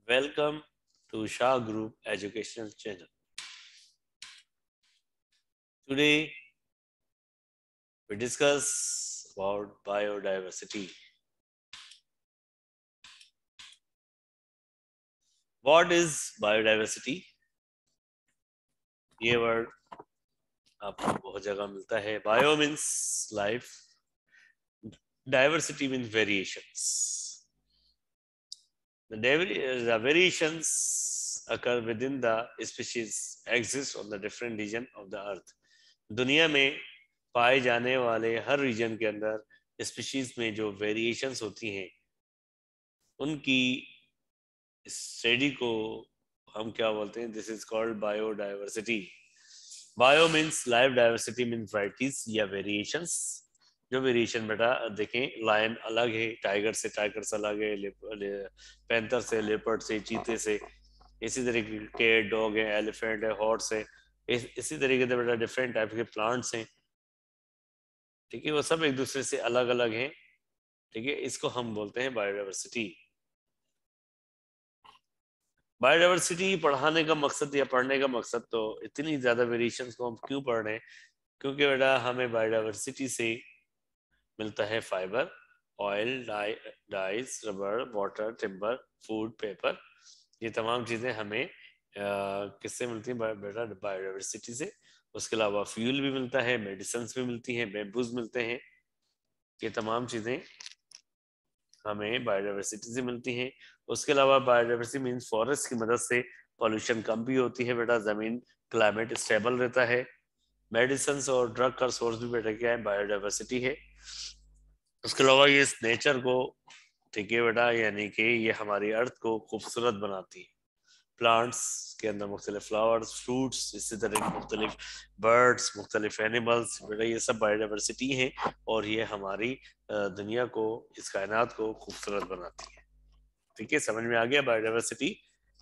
Welcome to Shah Group Educational Channel. Today we discuss about biodiversity. What is biodiversity? ये word आपको बहुत जगह मिलता है. Bio means life. Diversity means variations. The variations occur within the species exist on the different region of the earth. दुनिया में पाए जाने वाले हर रीजन के अंदर स्पीशीज में जो वेरिएशंस होती हैं उनकी स्टडी को हम क्या बोलते हैं? This is called biodiversity. Bio means life, diversity means varieties या वेरिएशंस. जो वेरिएशन बेटा देखें, लायन अलग है टाइगर से, टाइगर अलग है पैंथर से, लेपर्ड से, चीते से. इसी तरीके के डॉग है, एलिफेंट है, हॉर्स है. इसी तरीके से बेटा डिफरेंट टाइप के प्लांट्स हैं. ठीक है, वो सब एक दूसरे से अलग अलग हैं. ठीक है, इसको हम बोलते हैं बायोडाइवर्सिटी. बायोडाइवर्सिटी पढ़ाने का मकसद या पढ़ने का मकसद तो इतनी ज्यादा वेरिएशंस को हम क्यों पढ़ रहे हैं? क्योंकि बेटा हमें बायोडाइवर्सिटी से मिलता है fibre, oil, dyes, rubber, water, timber, food, paper. ये तमाम चीजें हमें किससे मिलती हैं? बेटा बायोडाइवर्सिटी से. उसके अलावा फ्यूल भी मिलता है, मेडिसिन भी मिलती हैं, बेम्बूज मिलते हैं. ये तमाम चीजें हमें बायोडाइवर्सिटी से मिलती हैं. उसके अलावा बायोडाइवर्सिटी मीन्स फॉरेस्ट की मदद से पॉल्यूशन कम भी होती है बेटा, जमीन क्लाइमेट स्टेबल रहता है. मेडिसिन और ड्रग का सोर्स भी बेटा क्या है? बायोडाइवर्सिटी है. उसके अलावा ये इस नेचर को, ठीक है बेटा, यानी कि ये हमारी अर्थ को खूबसूरत बनाती है. प्लांट्स के अंदर मुख्तलिफ फ्लावर्स, फ्रूट्स, इसी तरह के मुख्तलिफ बर्ड्स, मुख्तलिफ एनिमल्स, बेटा ये सब बायोडाइवर्सिटी है. और ये हमारी दुनिया को, इस कायनात को खूबसूरत बनाती है. ठीक है, समझ में आ गया? Biodiversity,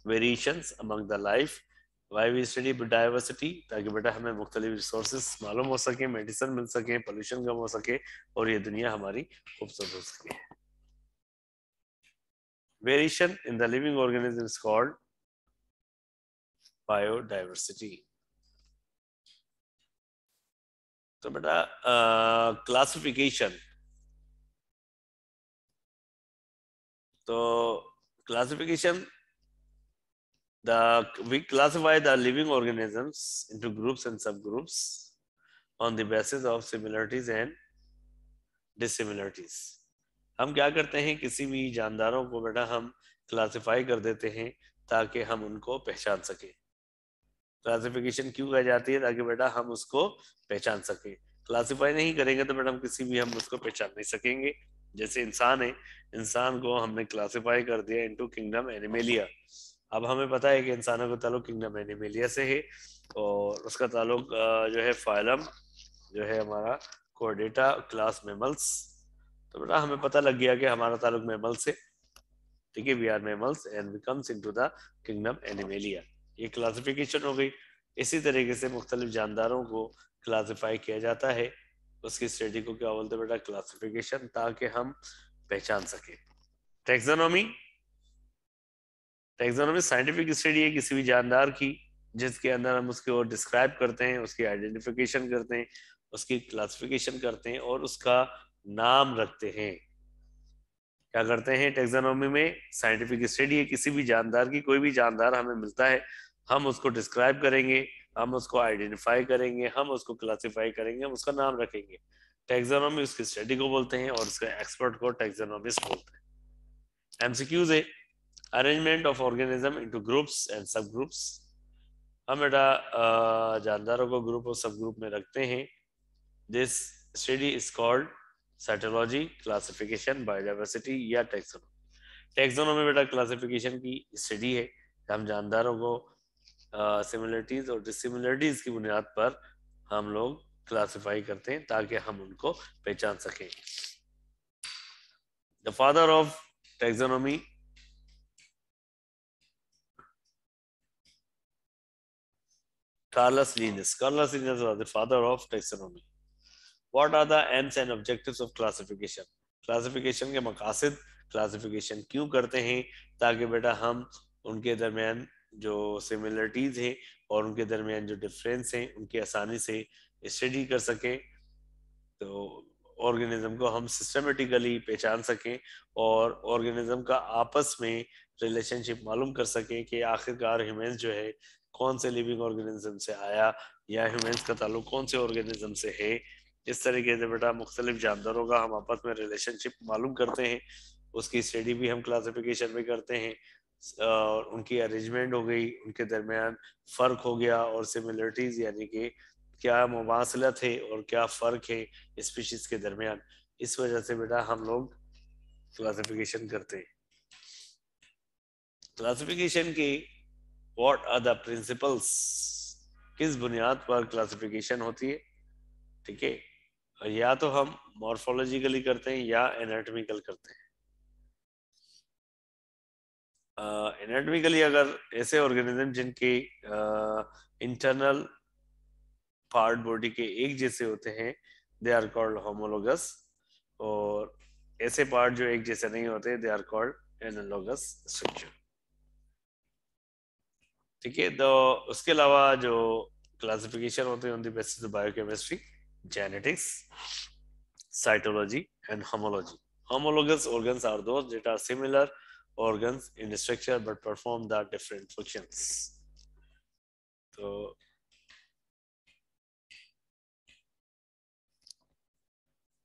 variations among the life. Why we study diversity? ताकि बेटा हमें मुख्तलिफ रिसोर्सेज मालूम हो सके, मेडिसिन मिल सके, पोल्यूशन कम हो सके और ये दुनिया हमारी खूबसूरत हो सके. Variation in the living organism is called biodiversity. तो बेटा क्लासिफिकेशन, तो classification, we classify the living organisms into groups and subgroups on the basis of similarities and dissimilarities. हम क्या करते हैं? किसी भी जानदारों को बेटा हम क्लासिफाई कर देते हैं ताकि हम उनको पहचान सकें. क्लासिफिकेशन क्यों की जाती है? ताकि बेटा हम उसको पहचान सकें. क्लासिफाई नहीं करेंगे तो बेटा हम किसी भी हम उसको पहचान नहीं सकेंगे. जैसे इंसान है, इंसान को हमने क्लासिफाई कर दिया इनटू किंगडम एनिमेलिया. अब हमें पता है कि इंसानों का ताल्लुक किंगडम एनिमेलिया से है और उसका ताल्लुक जो है फाइलम, जो है हमारा कोर्डेटा, क्लास मेमल्स. तो बेटा हमें पता लग गया कि हमारा ताल्लुक मेमल से. ठीक है, we are mammals and we comes into the kingdom Animalia. ये क्लासिफिकेशन हो गई. इसी तरीके से मुख्तलिफ जानदारों को क्लासिफाई किया जाता है. उसकी स्टडी को क्या बोलते हैं बेटा? क्लासिफिकेशन, ताकि हम पहचान सके. टेक्सोनॉमी, टेक्सोनॉमी साइंटिफिक स्टडी है किसी भी जानदार की, जिसके अंदर हम उसको डिस्क्राइब करते हैं, उसकी आइडेंटिफिकेशन करते हैं, उसकी क्लासिफिकेशन करते हैं और उसका नाम रखते हैं. क्या करते हैं? टेक्सोनॉमी में साइंटिफिक स्टडी है किसी भी जानदार की. कोई भी जानदार हमें मिलता है, हम उसको डिस्क्राइब करेंगे, हम उसको आइडेंटिफाई करेंगे, हम उसको क्लासिफाई करेंगे, हम उसका नाम रखेंगे. टेक्सोनॉमी उसकी स्टडी को बोलते हैं और उसके एक्सपर्ट को टेक्सोनॉमिस्ट बोलते हैं. एमसीक्यूज है, arrangement of organism into groups and सब ग्रुप्स. हम बेटा जानदारों को ग्रुप और सब ग्रुप में रखते हैं. This study is called cytology, classification, biodiversity या टेक्सोनॉमी. टेक्सोनॉमी बेटा क्लासिफिकेशन की स्टडी है. हम जानदारों को सिमिलरिटीज और डिसिमिलरिटीज की बुनियाद पर हम लोग क्लासिफाई करते हैं ताकि हम उनको पहचान सकें. The father of taxonomy, Carlos Linnaeus. Carlos Linnaeus was the father of taxonomy. What are the aims and objectives of classification? Classification के मकासद, क्लासिफिकेशन क्यों करते हैं? ताकि बेटा हम उनके दरमियान जो सिमिलरिटीज हैं और उनके दरमियान जो डिफरेंस हैं उनकी आसानी से स्टडी कर सकें, तो ऑर्गेनिज्म को हम सिस्टमेटिकली पहचान सकें और ऑर्गेनिज्म का आपस में रिलेशनशिप मालूम कर सकें कि आखिरकार ह्यूमंस जो है कौन से लिविंग ऑर्गेनिज्म से आया या ह्यूमंस का ताल्लुक कौन से ऑर्गेनिज्म से है। इस तरीके से बेटा मुख्तलिफ जानदारों का हम आपस में रिलेशनशिप मालूम करते हैं, उसकी स्टडी भी हम क्लासिफिकेशन में करते हैं, और उनकी अरेंजमेंट हो गई, उनके दरमियान फ़र्क हो गया और सिमिलरिटीज यानी कि क्या मुमासलत है और क्या फ़र्क है स्पीशीज के दरमियान। इस वजह से बेटा हम लोग क्लासिफिकेशन करते हैं। क्लासिफिकेशन की व्हाट आर द प्रिंसिपल्स, किस बुनियाद पर क्लासिफिकेशन होती है, ठीक है। या तो हम मॉर्फोलॉजिकली करते हैं या एनाटॉमिकल करते हैं। एनाटॉमिकली अगर ऐसे ऑर्गेनिज्म जिनके इंटरनल पार्ट बॉडी के एक जैसे होते हैं, दे आर कॉल्ड होमोलोगस, और ऐसे पार्ट जो एक जैसे नहीं होते, they are called analogous structure, ठीक है। तो उसके अलावा जो क्लासिफिकेशन होते हैं on the basis of biochemistry, genetics, cytology and homology. Homologous organs are those that are similar organs in structure but perform the different functions. तो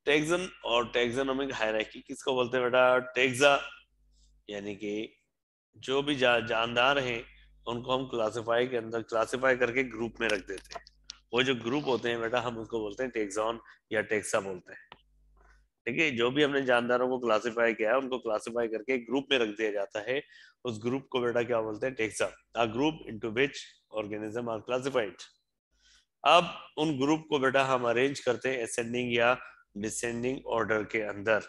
टैक्सन और टैक्सोनॉमिक हायरार्की किसको बोलते हैं बेटा? टैक्सा यानी कि जो भी जानदार हैं उनको हम क्लासिफाई के अंदर क्लासिफाई करके ग्रुप में रख देते हैं। वो जो ग्रुप होते हैं बेटा हम उसको बोलते हैं टैक्सॉन या टैक्सा बोलते हैं, ठीक है। जो भी हमने जानदारों को क्लासिफाई किया है उनको क्लासिफाई करके एक ग्रुप में रख दिया जाता है, उस ग्रुप को बेटा क्या बोलते हैं? Taxa, a group into which organism are classified. अब उन ग्रुप को बेटा हम अरेंज करते हैं असेंडिंग या डिसेंडिंग ऑर्डर के अंदर,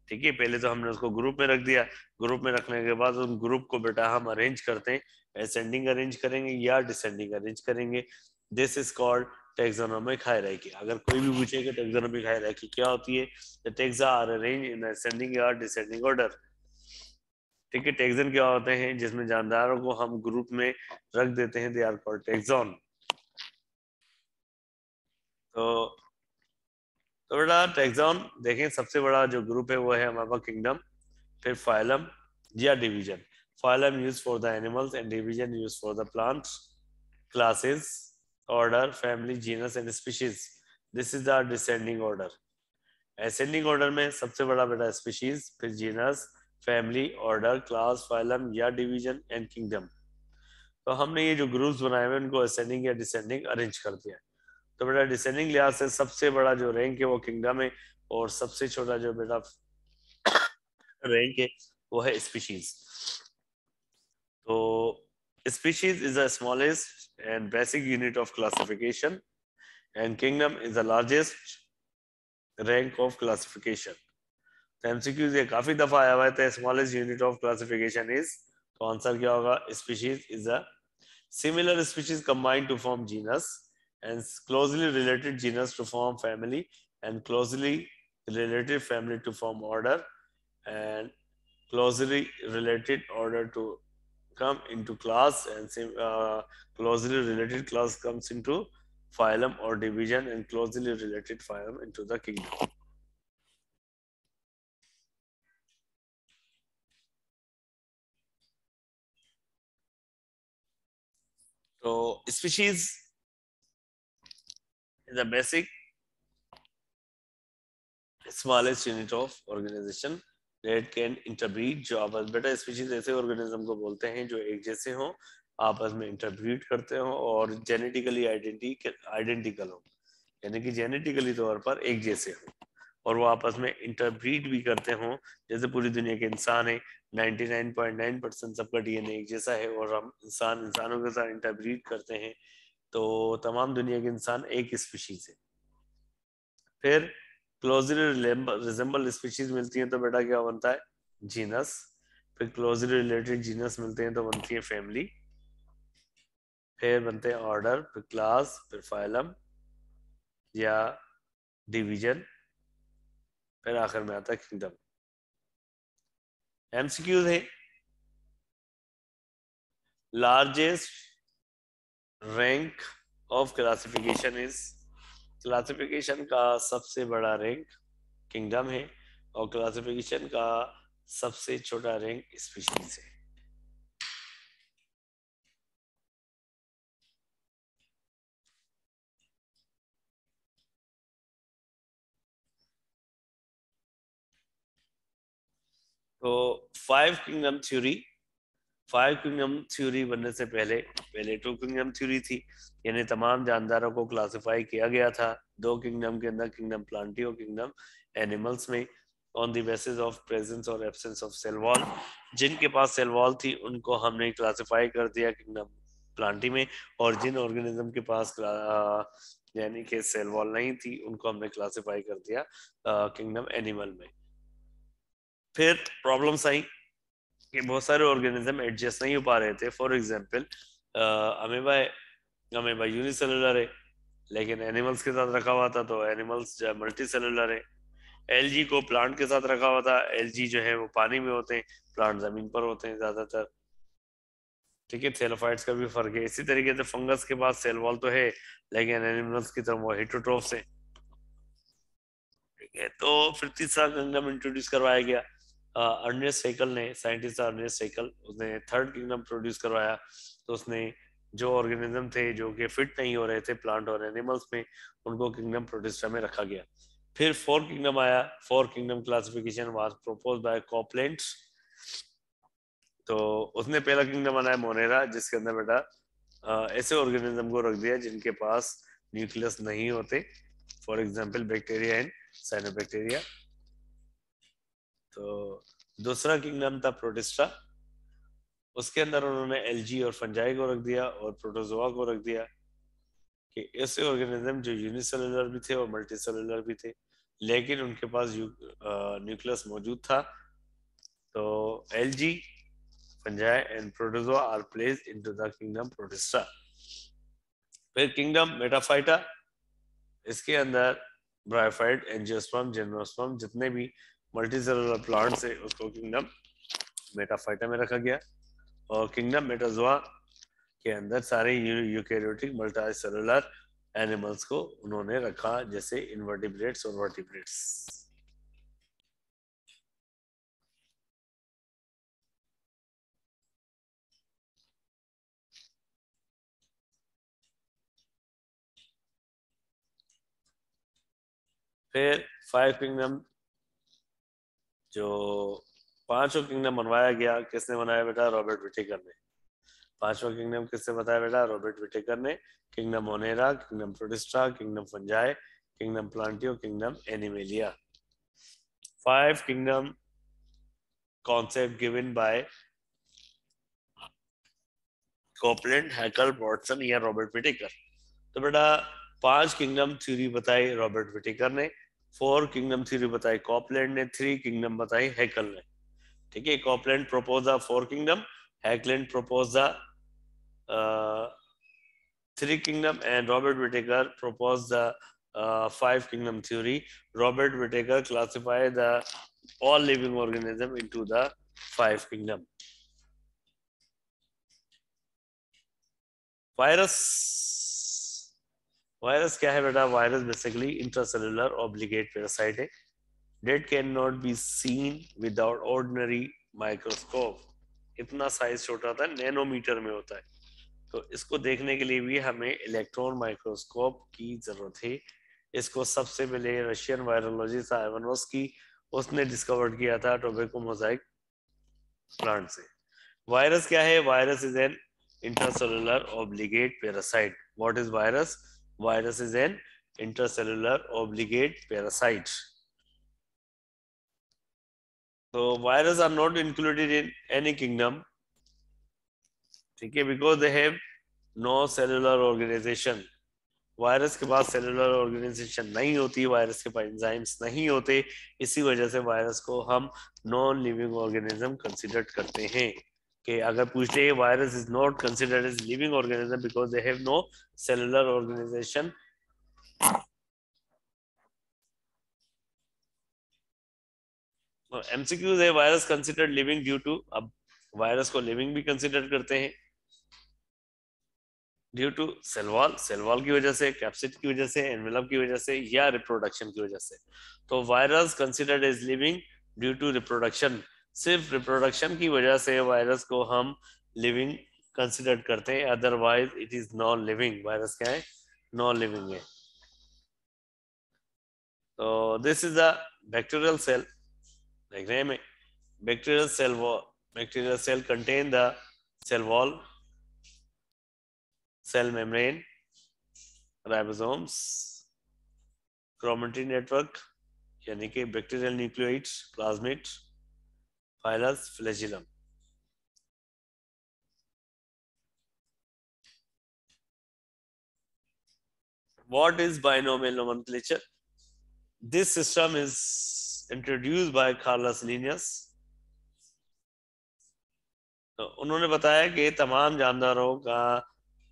ठीक है। पहले तो हमने उसको ग्रुप में रख दिया, ग्रुप में रखने के बाद उन ग्रुप को बेटा हम अरेंज करते हैं, असेंडिंग अरेंज करेंगे या डिसेंडिंग अरेंज करेंगे। This is called taxonomic hierarchy. अगर कोई भी पूछे कि टेक्सोनोमिक हायरार्की क्या होती है, the taxa are arrange in ascending या डिसेंडिंग ऑर्डर, ठीक है। टेक्सन क्या होते हैं? जिसमें जानदारों को हम ग्रुप में रख देते हैं, दे आर कॉल्ड टेक्सोन। तो तो बेटा टेक्सोन देखें, सबसे बड़ा जो ग्रुप है वो है हमारा किंगडम, फिर फाइलम या division. Phylum use for the animals and division use for the plants. Classes, order, family, genus and species, this is the descending order. Ascending order में सबसे बड़ा बेटा स्पीशीज, फिर genus, family, order, class, phylum या division and kingdom. तो हमने ये जो ग्रुप्स बनाए हुए उनको असेंडिंग या डिसेंडिंग अरेंज कर दिया। तो बेटा डिसेंडिंग लिहाज से सबसे बड़ा जो रैंक है वो किंगडम है, और सबसे छोटा जो बेटा रैंक है वो है स्पीशीज। तो species is the smallest and basic unit of classification, and kingdom is the largest rank of classification. तो एमसीक्यूज ये काफी दफा आया हुआ है, तो smallest unit of classification is, तो आंसर क्या होगा? Species is a similar species combined to form genus, and closely related genus to form family, and closely related family to form order, and closely related order to come into class, and closely related class comes into phylum or division, and closely related phylum into the kingdom. So species is the basic smallest unit of organization that can interbreed, जो आपस बेटा species ऐसे organism को बोलते हैं जो एक जैसे हों, आपस में इंटरब्रीड करते हो और जेनेटिकली आइडेंटिकल हो, यानी कि जेनेटिकली तौर पर एक जैसे हो, और वो आपस में इंटरब्रीड भी करते हों। जैसे पूरी दुनिया के इंसान है, 99.9% सबका डीएनए एक जैसा है, और हम इंसानों के साथ इंटरब्रीड करते हैं, तो तमाम दुनिया के इंसान एक स्पीशीज है। फिर क्लोजली रिजेंबल स्पीशीज मिलती हैं तो बेटा क्या बनता है? जीनस। फिर क्लोजली रिलेटेड जीनस मिलते हैं तो बनती है फैमिली, फिर बनते हैं ऑर्डर, फिर क्लास, फिर फाइलम या डिवीजन, फिर आखिर में आता है किंगडम। एमसीक्यूज है, largest rank of classification is, classification का सबसे बड़ा रैंक किंगडम है और क्लासिफिकेशन का सबसे छोटा रैंक स्पीशीज है। तो फाइव किंगडम थ्योरी बनने से पहले पहले टू किंगडम थ्योरी थी, यानी तमाम जानदारों को क्लासिफाई किया गया था दो किंगडम के अंदर, किंगडम प्लांटी और किंगडम एनिमल्स में, on the basis of presence और एब्सेंस ऑफ सेल वॉल। जिनके पास सेल वॉल थी उनको हमने क्लासिफाई कर दिया किंगडम प्लांटी में, और जिन ऑर्गेनिज्म के पास यानी कि सेल वॉल नहीं थी उनको हमने क्लासिफाई कर दिया किंगडम एनिमल में। फिर प्रॉब्लम्स आई कि बहुत सारे ऑर्गेनिज्म एडजस्ट नहीं हो पा रहे थे। फॉर एग्जांपल अमीबा है, अमीबा यूनिसेलुलर है लेकिन एनिमल्स के साथ रखा हुआ था तो एनिमल्स मल्टी सेलुलर है। एलजी को प्लांट के साथ रखा हुआ था, एलजी जो है वो पानी में होते हैं, प्लांट जमीन पर होते हैं ज्यादातर। ठीक है, थेलोफाइट्स का भी फर्क है। इसी तरीके से फंगस के पास सेल वॉल तो है लेकिन एनिमल्स की तरह वो हेटरोट्रोफ्स है। ठीक है, तो फिर तीसरा किंगडम इंट्रोड्यूस करवाया गया। अर्नेस्ट हेकल ने, साइंटिस्ट अर्नेस्ट हेकल, उसने थर्ड किंगडम प्रोड्यूस करवाया। तो उसने जो ऑर्गेनिज्म थे जो कि फिट नहीं हो रहे थे प्लांट और एनिमल्स में, उनको किंगडम प्रोटिस्टा में रखा गया। फिर फोर किंगडम आया। Four kingdom classification was propose by Copeland. तो उसने पहला किंगडम बनाया मोनेरा, जिसके अंदर बेटा ऐसे ऑर्गेनिज्म को रख दिया जिनके पास न्यूक्लियस नहीं होते, for example bacteria and cyanobacteria. तो दूसरा किंगडम था प्रोटिस्टा, उसके अंदर उन्होंने एल्गी और फंजाई को रख दिया और प्रोटोजोआ को रख दिया, कि ऐसे ऑर्गेनिज्म जो यूनिसेलुलर भी थे और मल्टीसेलुलर भी थे लेकिन उनके पास न्यूक्लियस मौजूद था। तो algae, fungi and protozoa are placed into the kingdom Protista. फिर किंगडम मेटाफाइटा, इसके अंदर ब्रायोफाइट, एंजियोस्पर्म, जिम्नोस्पर्म, जितने भी मल्टीसेलुलर प्लांट्स है उसको किंगडम मेटाफाइटा में रखा गया। और किंगडम मेटाजोआ के अंदर सारे यूकैरियोटिक मल्टीसेलुलर एनिमल्स को उन्होंने रखा, जैसे इनवर्टिब्रेट्स और वर्टिब्रेट्स। फिर फाइव किंगडम, जो पांचों किंगडम बनवाया गया, किसने बनाया बेटा? रॉबर्ट विटेकर ने। पांचवा किंगडम किसने बताया बेटा? रॉबर्ट विटेकर ने। Kingdom Monera, kingdom Protista, kingdom Fungi, kingdom Plantae, kingdom Animalia. Five kingdom concept given by Copeland, Haeckel, Watson या रॉबर्ट विटेकर। तो बेटा पांच किंगडम थ्योरी बताई रॉबर्ट विटेकर ने, फोर किंगडम थ्योरी बताई कॉपलैंड ने, थ्री किंगडम बताई हैकल ने। ठीक है, Copeland propose the four kingdom, Haeckel propose the three kingdom, and Robert Whittaker proposed the five kingdom theory. Robert Whittaker classified the all living organism into the five kingdom. Virus, virus क्या है बेटा? Virus basically intracellular obligate parasite है that cannot be seen without ordinary microscope. इतना size छोटा होता है, nanometre में होता है। तो इसको देखने के लिए भी हमें इलेक्ट्रॉन माइक्रोस्कोप की जरूरत है। इसको सबसे पहले रशियन वायरोलॉजिस्ट आइवानोस्की, उसने डिस्कवर किया था टोबैको मोजाइक प्लांट से। वायरस क्या है? Virus is an intracellular obligate parasite. What is virus? Virus is an intracellular obligate parasite. तो virus are not included in any kingdom, ठीक है, because they have no cellular organisation. Virus के पास cellular organisation नहीं होती, virus के पास enzymes नहीं होते, इसी वजह से वायरस को हम नॉन लिविंग ऑर्गेनिज्म कंसिडर करते हैं। कि अगर पूछते हैं virus is not considered as living organism because they have no cellular organisation. MCQs है, virus considered living due to, अब वायरस को लिविंग भी कंसिडर करते हैं ड्यू टू सेल वॉल की वजह से, कैप्सिड की वजह से, एनवेलप की वजह से, या रिप्रोडक्शन की वजह से। तो virus considered as living due to reproduction, सिर्फ रिप्रोडक्शन की वजह से वायरस को हम लिविंग कंसिडर करते हैं, otherwise it is non living. Virus क्या है? नॉन लिविंग है। तो this is a bacterial cell, देख रहे हैं हमें, bacterial cell wall, bacterial cell contain the cell wall, cell membrane, ribosomes, chromatin network यानी कि bacterial nucleoids, plasmid, pilus, flagellum. What is binomial nomenclature? This system is introduced by Carlos Linnaeus. तो उन्होंने बताया कि तमाम जानदारों का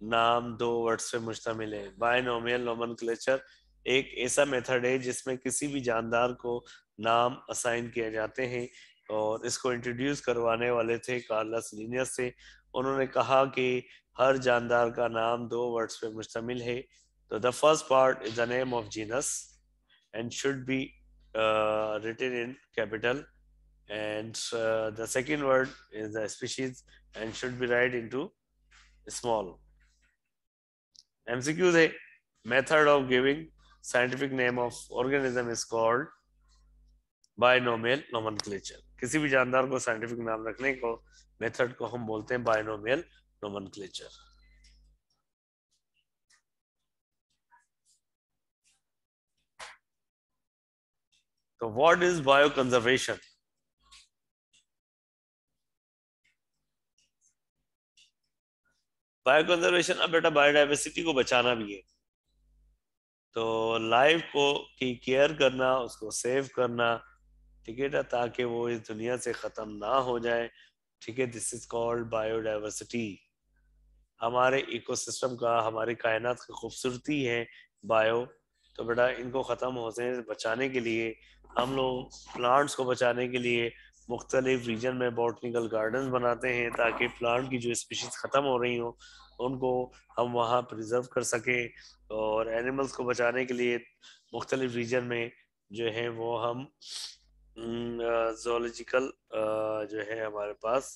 नाम दो वर्ड्स पे मुश्तमिल है। बायनोमियल नोमेनक्लेचर एक ऐसा मेथड है जिसमें किसी भी जानदार को नाम असाइन किए जाते हैं, और इसको इंट्रोड्यूस करवाने वाले थे कार्लस लीनियस से। उन्होंने कहा कि हर जानदार का नाम दो वर्ड्स पे मुश्तमिल है। तो the first part is the name of genus and should be written in capital, and the second word is the species and should be write into small. MCQ है, method of giving scientific name of organism is called binomial nomenclature. किसी भी जानदार को scientific नाम रखने को method को हम बोलते हैं बायनोमियल नोमेनक्लेचर। तो what is bio conservation? Bio conservation, अब बेटा बायोडाइवर्सिटी को बचाना भी है। तो लाइफ को की केयर करना, उसको सेव करना, ठीक है ना, ताकि वो इस दुनिया से खत्म ना हो जाए। ठीक है, दिस इज कॉल्ड बायोडाइवर्सिटी। हमारे इकोसिस्टम का, हमारी कायनात की खूबसूरती है बायो। तो बेटा इनको ख़त्म होने से बचाने के लिए हम लोग प्लांट्स को बचाने के लिए मुख्तलिफ रीजन में बॉटनिकल गार्डन्स बनाते हैं, ताकि प्लांट की जो स्पीशीज ख़त्म हो रही हो उनको हम वहाँ प्रिजर्व कर सकें। और एनिमल्स को बचाने के लिए मुख्तलिफ रीजन में जो है वो हम जोलॉजिकल जो है हमारे पास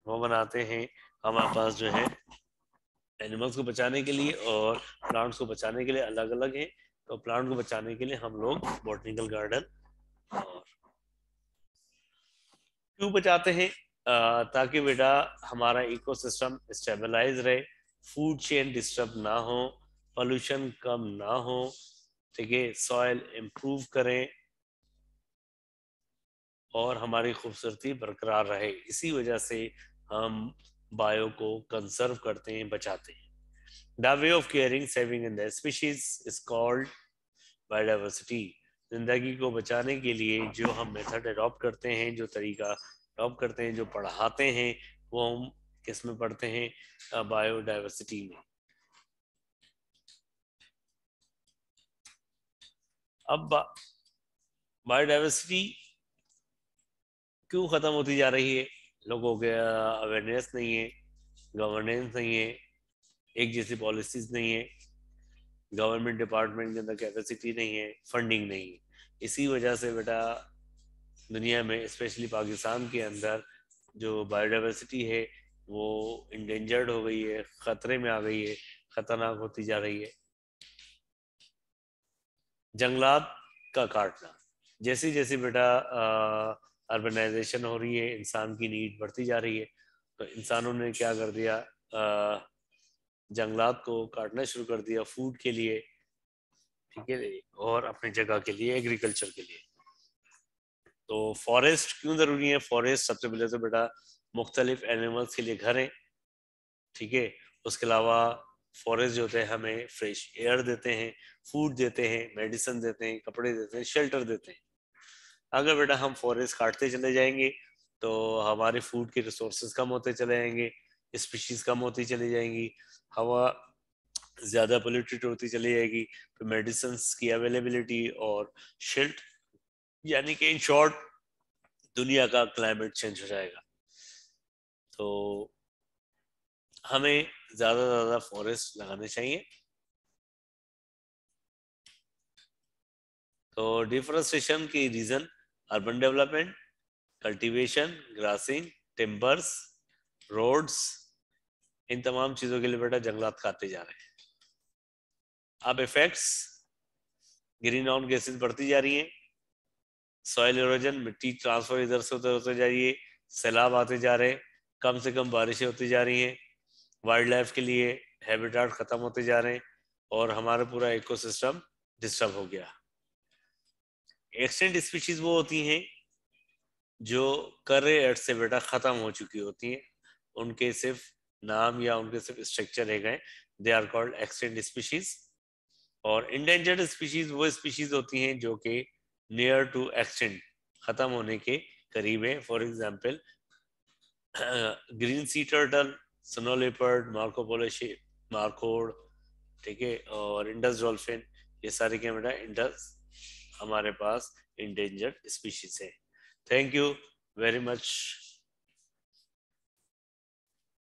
वो बनाते हैं। हमारे पास जो है एनिमल्स को बचाने के लिए और प्लांट्स को बचाने के लिए अलग अलग है। तो प्लांट को बचाने के लिए हम लोग बॉटनिकल गार्डन और क्यों बचाते हैं? ताकि बेटा हमारा इकोसिस्टम स्टेबलाइज रहे, फूड चेन डिस्टर्ब ना हो, पोल्यूशन कम ना हो, ठीक है, सॉइल इम्प्रूव करें और हमारी खूबसूरती बरकरार रहे। इसी वजह से हम बायो को कंजर्व करते हैं, बचाते हैं। The way of caring, saving in the species is called biodiversity. जिंदगी को बचाने के लिए जो हम मेथड अडॉप्ट करते हैं, जो तरीका अडॉप्ट करते हैं, जो पढ़ाते हैं, वो हम किस में पढ़ते हैं? बायोडाइवर्सिटी में। अब बायोडाइवर्सिटी क्यों खत्म होती जा रही है? लोगों के अवेयरनेस नहीं है, गवर्नेंस नहीं है, एक जैसी पॉलिसीज नहीं है, गवर्नमेंट डिपार्टमेंट के अंदर कैपेसिटी नहीं है, फंडिंग नहीं है। इसी वजह से बेटा दुनिया में, स्पेशली पाकिस्तान के अंदर, जो बायोडाइवर्सिटी है वो इंडेंजर्ड हो गई है, खतरे में आ गई है, खतरनाक होती जा रही है। जंगलात का काटना, जैसी जैसी बेटा अर्बनाइजेशन हो रही है, इंसान की नीड बढ़ती जा रही है, तो इंसानों ने क्या कर दिया? जंगलात को काटना शुरू कर दिया फूड के लिए, ठीक है, और अपनी जगह के लिए, एग्रीकल्चर के लिए। तो फॉरेस्ट क्यों जरूरी है? फॉरेस्ट सबसे पहले तो बेटा मुख्तलिफ एनिमल्स के लिए घर है, ठीक है। उसके अलावा फॉरेस्ट जो होते हैं हमें फ्रेश एयर देते हैं, फूड देते हैं, मेडिसिन देते हैं, कपड़े देते हैं, शेल्टर देते हैं। अगर बेटा हम फॉरेस्ट काटते चले जाएंगे तो हमारे फूड के रिसोर्सेज कम होते चले जाएंगे, स्पीशीज कम होती चली जाएंगी, हवा ज्यादा पोल्यूटेड होती चली जाएगी, तो मेडिसिन की अवेलेबिलिटी और शेल्ट, यानी कि इन शॉर्ट दुनिया का क्लाइमेट चेंज हो जाएगा। तो हमें ज्यादा से ज्यादा फॉरेस्ट लगाने चाहिए। तो डिफोरेस्टेशन की reason urban development, cultivation, grazing, timbers, roads, इन तमाम चीजों के लिए बेटा जंगलात काटे जा रहे हैं। अब इफेक्ट्स, ग्रीन हाउस गैसेज बढ़ती जा रही हैं, सॉइल इरोजन, मिट्टी ट्रांसफर इधर से उधर होते जा रही है, सैलाब आते जा रहे हैं, कम से कम बारिशें होती जा रही हैं, वाइल्ड लाइफ के लिए हैबिटाट खत्म होते जा रहे हैं और हमारा पूरा इकोसिस्टम डिस्टर्ब हो गया। एक्सटेंट स्पीशीज वो होती हैं जो करे अर्थ से बेटा खत्म हो चुकी होती हैं, उनके सिर्फ नाम या उनके सिर्फ स्ट्रक्चर रह गए, they are called extant species. और इंडेंजर्ड स्पीशीज वो स्पीशीज होती हैं जो कि नियर टू एक्सटेंट, खत्म होने के करीब है। For example green sea turtle, snow leopard, Marco Polo मार्कोड, ठीक है, और इंडस डॉल्फिन, ये सारे क्या बेटा इंडस हमारे पास इंडेंजर्ड स्पीशीज है। Thank you very much.